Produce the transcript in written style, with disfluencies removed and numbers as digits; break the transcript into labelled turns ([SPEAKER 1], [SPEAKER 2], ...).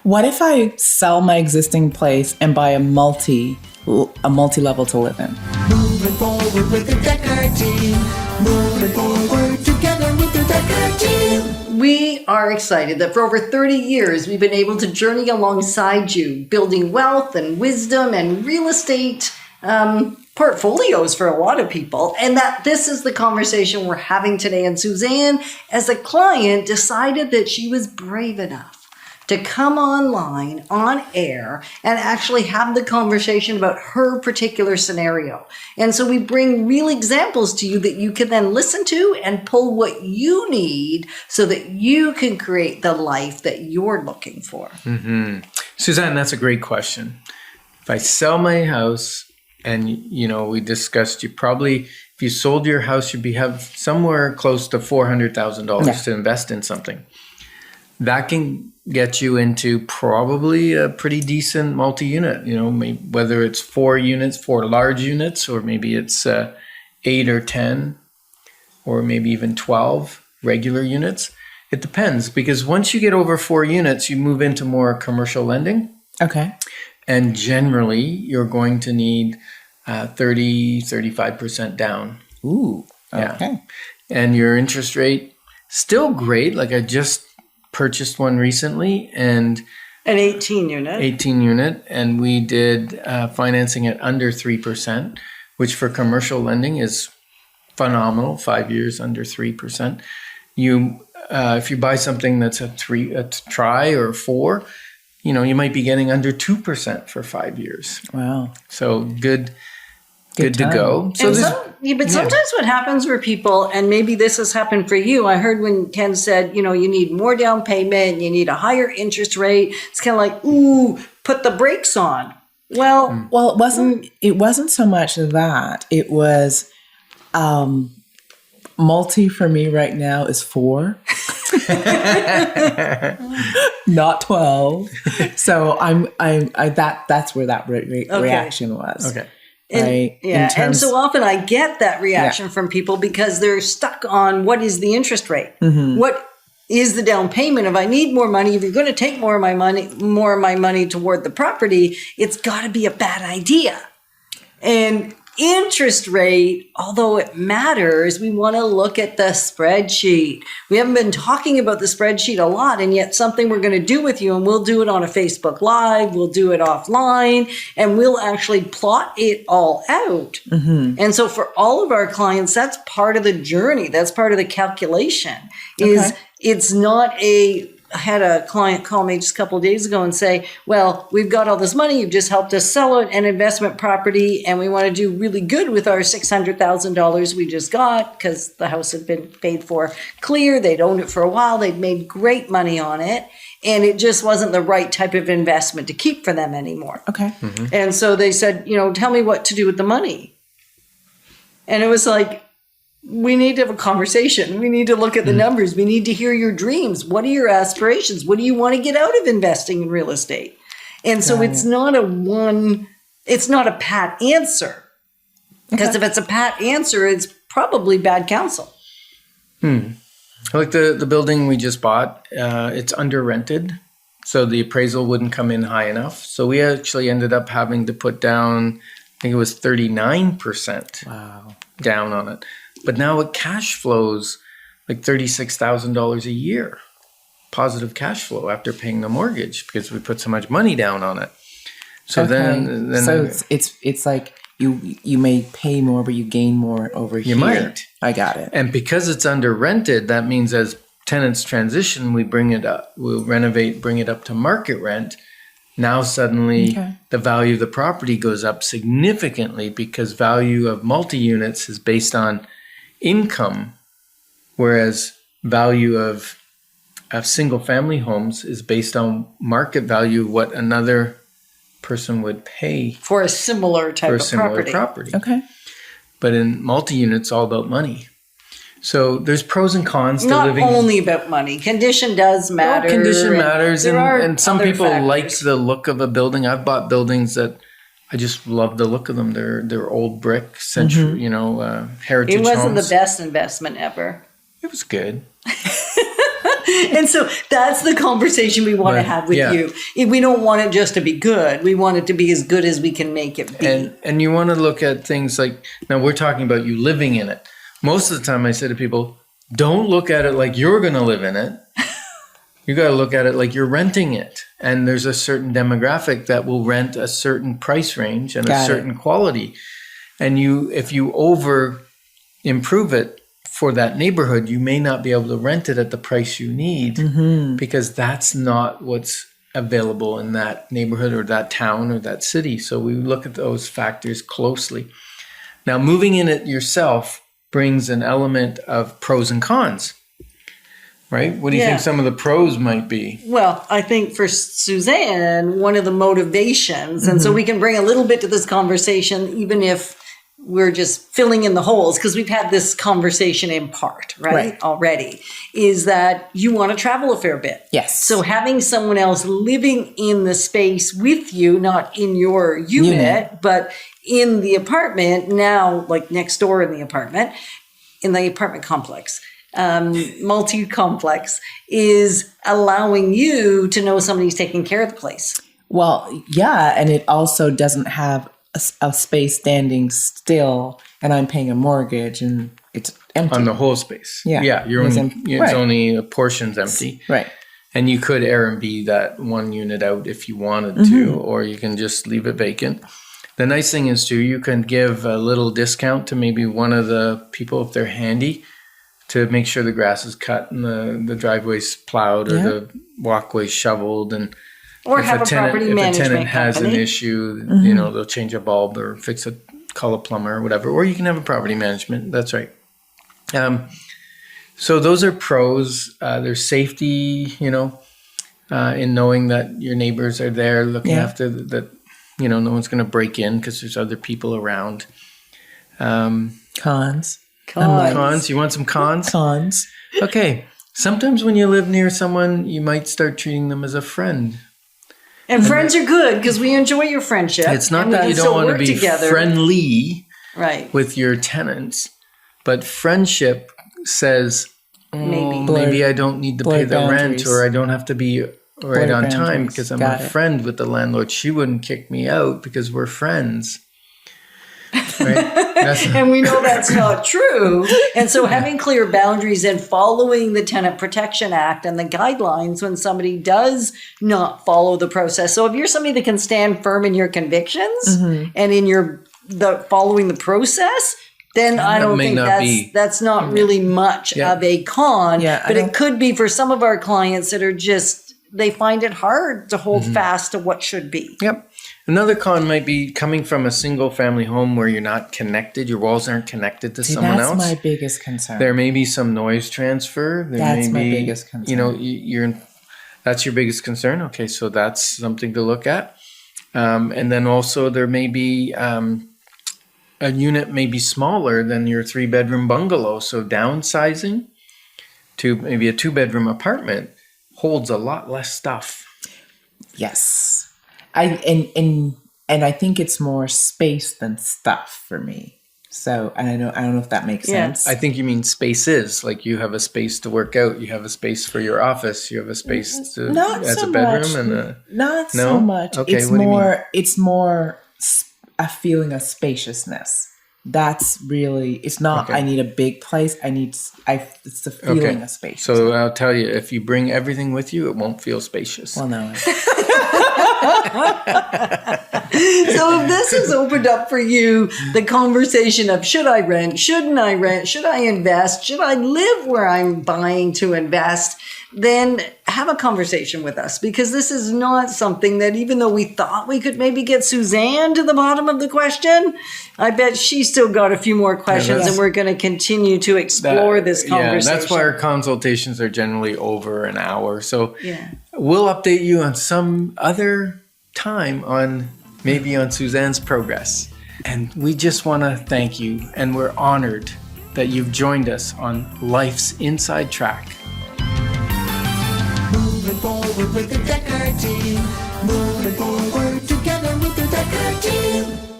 [SPEAKER 1] What if I sell my existing place and buy a multi-level to live in?
[SPEAKER 2] Moving forward with the Decker team. Moving forward together with the Decker team.
[SPEAKER 3] We are excited that for over 30 years, we've been able to journey alongside you, building wealth and wisdom and real estate portfolios for a lot of people, and that this is the conversation we're having today. And Suzanne, as a client, decided that she was brave enough to come online, on air, and actually have the conversation about her particular scenario. And so we bring real examples to you that you can then listen to and pull what you need so that you can create the life that you're looking for.
[SPEAKER 4] Mm-hmm. Suzanne, that's a great question. If I sell my house, and we discussed, you probably, if you sold your house, you'd have somewhere close to $400,000 to invest in something. That can get you into probably a pretty decent multi-unit, whether it's 4 units, 4 large units, or maybe it's 8 or 10, or maybe even 12 regular units. It depends, because once you get over 4 units, you move into more commercial lending.
[SPEAKER 1] Okay.
[SPEAKER 4] And generally, you're going to need 35% down.
[SPEAKER 1] Ooh, okay.
[SPEAKER 4] Yeah. And your interest rate, still great. Like I just purchased one recently, and
[SPEAKER 3] An 18 unit.
[SPEAKER 4] And we did financing at under 3%, which for commercial lending is phenomenal. 5 years under 3%. If you buy something that's a try or 4, you might be getting under 2% for 5 years.
[SPEAKER 1] Wow.
[SPEAKER 4] So good to go.
[SPEAKER 3] So sometimes what happens for people, and maybe this has happened for you, I heard when Ken said, you need more down payment, you need a higher interest rate. It's kind of like, ooh, put the brakes on. Well,
[SPEAKER 1] it wasn't so much that. It was multi for me right now is 4. Not 12. So that's where that reaction was.
[SPEAKER 4] Okay.
[SPEAKER 1] Right?
[SPEAKER 3] And so often I get that reaction from people because they're stuck on what is the interest rate?
[SPEAKER 1] Mm-hmm.
[SPEAKER 3] What is the down payment? If I need more money, if you're going to take more of my money toward the property, it's got to be a bad idea. And interest rate, although it matters, we want to look at the spreadsheet. We haven't been talking about the spreadsheet a lot, and yet something we're going to do with you, and we'll do it on a Facebook Live, we'll do it offline, and we'll actually plot it all out.
[SPEAKER 1] Mm-hmm.
[SPEAKER 3] And so for all of our clients, that's part of the journey. That's part of the calculation. It's not I had a client call me just a couple of days ago and say, well, we've got all this money. You've just helped us sell an investment property, and we want to do really good with our $600,000 we just got because the house had been paid for clear. They'd owned it for a while. They'd made great money on it, and it just wasn't the right type of investment to keep for them anymore.
[SPEAKER 1] Okay.
[SPEAKER 4] Mm-hmm.
[SPEAKER 3] And so they said, tell me what to do with the money. And it was like, we need to have a conversation. We need to look at the numbers. We need to hear your dreams. What are your aspirations? What do you want to get out of investing in real estate? And so it's not a pat answer. Because if it's a pat answer, it's probably bad counsel.
[SPEAKER 4] Like the building we just bought, it's under rented. So the appraisal wouldn't come in high enough. So we actually ended up having to put down, I think it was 39% down on it. But now it cash flows like $36,000 a year, positive cash flow after paying the mortgage because we put so much money down on it. So then
[SPEAKER 1] so it's like you may pay more, but you gain more over here.
[SPEAKER 4] You might.
[SPEAKER 1] I got it.
[SPEAKER 4] And because it's under rented, that means as tenants transition, we bring it up, we'll renovate, bring it up to market rent. Now suddenly the value of the property goes up significantly because value of multi-units is based on income, whereas value of single-family homes is based on market value, what another person would pay
[SPEAKER 3] for a similar type of property.
[SPEAKER 1] Okay.
[SPEAKER 4] But in multi-units, it's all about money. So there's pros and cons to living.
[SPEAKER 3] Not only about money. Condition does matter.
[SPEAKER 4] Condition matters. And some people
[SPEAKER 3] factors.
[SPEAKER 4] like the look of a building. I've bought buildings that I just love the look of them. They're old brick, century, heritage homes.
[SPEAKER 3] It wasn't the best investment ever.
[SPEAKER 4] It was good.
[SPEAKER 3] And so that's the conversation we want to
[SPEAKER 4] But,
[SPEAKER 3] have with
[SPEAKER 4] yeah.
[SPEAKER 3] you. We don't want it just to be good. We want it to be as good as we can make it be.
[SPEAKER 4] And you want to look at things like, now we're talking about you living in it. Most of the time I say to people, don't look at it like you're going to live in it. You got to look at it like you're renting it. And there's a certain demographic that will rent a certain price range and
[SPEAKER 1] Got
[SPEAKER 4] a
[SPEAKER 1] it.
[SPEAKER 4] certain quality. And if you over improve it for that neighborhood, you may not be able to rent it at the price you need because that's not what's available in that neighborhood or that town or that city. So we look at those factors closely. Now, moving in it yourself brings an element of pros and cons, right? What do you
[SPEAKER 3] Yeah.
[SPEAKER 4] think some of the pros might be?
[SPEAKER 3] Well, I think for Suzanne, one of the motivations, and so we can bring a little bit to this conversation, even if we're just filling in the holes, because we've had this conversation in part, right? Already, is that you want to travel a fair bit.
[SPEAKER 1] Yes.
[SPEAKER 3] So having someone else living in the space with you, not in your unit, but in the apartment, now like next door in the apartment complex, multi-complex, is allowing you to know somebody's taking care of the place.
[SPEAKER 1] Well, yeah, and it also doesn't have a space standing still, and I'm paying a mortgage, and it's empty.
[SPEAKER 4] On the whole space.
[SPEAKER 1] Yeah.
[SPEAKER 4] Yeah.
[SPEAKER 1] It's
[SPEAKER 4] It's only a portion's empty.
[SPEAKER 1] Right.
[SPEAKER 4] And you could Airbnb that one unit out if you wanted to, or you can just leave it vacant. The nice thing is too, you can give a little discount to maybe one of the people if they're handy to make sure the grass is cut and the driveway's plowed or the walkway's shoveled. And
[SPEAKER 3] Or
[SPEAKER 4] if
[SPEAKER 3] have a property
[SPEAKER 4] if a
[SPEAKER 3] management
[SPEAKER 4] tenant has an
[SPEAKER 3] company.
[SPEAKER 4] issue, they'll change a bulb or call a plumber or whatever. Or you can have a property management. That's right. So those are pros. There's safety, in knowing that your neighbors are there looking after that. No one's going to break in because there's other people around.
[SPEAKER 1] Cons.
[SPEAKER 4] Cons. You want some cons?
[SPEAKER 1] Cons.
[SPEAKER 4] Okay. Sometimes when you live near someone, you might start treating them as a friend.
[SPEAKER 3] And friends are good because we enjoy your friendship.
[SPEAKER 4] It's not
[SPEAKER 3] and we
[SPEAKER 4] that
[SPEAKER 3] can
[SPEAKER 4] you don't
[SPEAKER 3] still
[SPEAKER 4] want to
[SPEAKER 3] work
[SPEAKER 4] be
[SPEAKER 3] together.
[SPEAKER 4] friendly
[SPEAKER 3] Right.
[SPEAKER 4] with your tenants, but friendship says, maybe I don't need to pay
[SPEAKER 1] blurred
[SPEAKER 4] the rent,
[SPEAKER 1] boundaries.
[SPEAKER 4] or I don't have to be right
[SPEAKER 1] Blurred
[SPEAKER 4] on time
[SPEAKER 1] boundaries.
[SPEAKER 4] because I'm
[SPEAKER 1] Got
[SPEAKER 4] a
[SPEAKER 1] it.
[SPEAKER 4] friend with the landlord. She wouldn't kick me out because we're friends. Right?
[SPEAKER 3] And we know that's not true. And so having clear boundaries and following the Tenant Protection Act and the guidelines when somebody does not follow the process. So if you're somebody that can stand firm in your convictions and in the following the process, then I don't
[SPEAKER 4] may
[SPEAKER 3] think
[SPEAKER 4] not be.
[SPEAKER 3] that's not really much of a con.
[SPEAKER 1] Yeah, I
[SPEAKER 3] but it
[SPEAKER 1] don't-
[SPEAKER 3] could be for some of our clients that are just, they find it hard to hold fast to what should be.
[SPEAKER 4] Yep. Another con might be coming from a single family home where you're not connected, your walls aren't connected to someone
[SPEAKER 1] That's
[SPEAKER 4] else.
[SPEAKER 1] my biggest concern.
[SPEAKER 4] There may be some noise transfer. There
[SPEAKER 1] That's
[SPEAKER 4] may
[SPEAKER 1] my
[SPEAKER 4] be,
[SPEAKER 1] biggest concern.
[SPEAKER 4] That's your biggest concern. Okay, so that's something to look at. And then also there may be a unit may be smaller than your 3-bedroom bungalow. So downsizing to maybe a 2-bedroom apartment holds a lot less stuff.
[SPEAKER 1] Yes. And I think it's more space than stuff for me. So I don't know if that makes
[SPEAKER 3] Yeah.
[SPEAKER 1] sense.
[SPEAKER 4] I think you mean spaces, like you have a space to work out, you have a space for your office, you have a space to
[SPEAKER 1] Not
[SPEAKER 4] as
[SPEAKER 1] so
[SPEAKER 4] a bedroom
[SPEAKER 1] much.
[SPEAKER 4] and a
[SPEAKER 1] Not
[SPEAKER 4] No?
[SPEAKER 1] so much.
[SPEAKER 4] Okay,
[SPEAKER 1] It's
[SPEAKER 4] what do you mean?
[SPEAKER 1] more. It's more a feeling of spaciousness. That's really. It's not.
[SPEAKER 4] Okay.
[SPEAKER 1] I need a big place. It's the feeling of space.
[SPEAKER 4] So I'll tell you, if you bring everything with you, it won't feel spacious.
[SPEAKER 1] Well, no.
[SPEAKER 3] So if this has opened up for you the conversation of should I rent, shouldn't I rent, should I invest, should I live where I'm buying to invest, then have a conversation with us, because this is not something that, even though we thought we could maybe get Suzanne to the bottom of the question, I bet she's still got a few more questions, and we're going to continue to explore this conversation.
[SPEAKER 4] Yeah, that's why our consultations are generally over an hour. So
[SPEAKER 3] Yeah.
[SPEAKER 4] we'll update you on some other time on Suzanne's progress. And we just want to thank you, and we're honored that you've joined us on Life's Inside Track.
[SPEAKER 2] Moving forward with the Decker team. Moving forward together with the Decker team.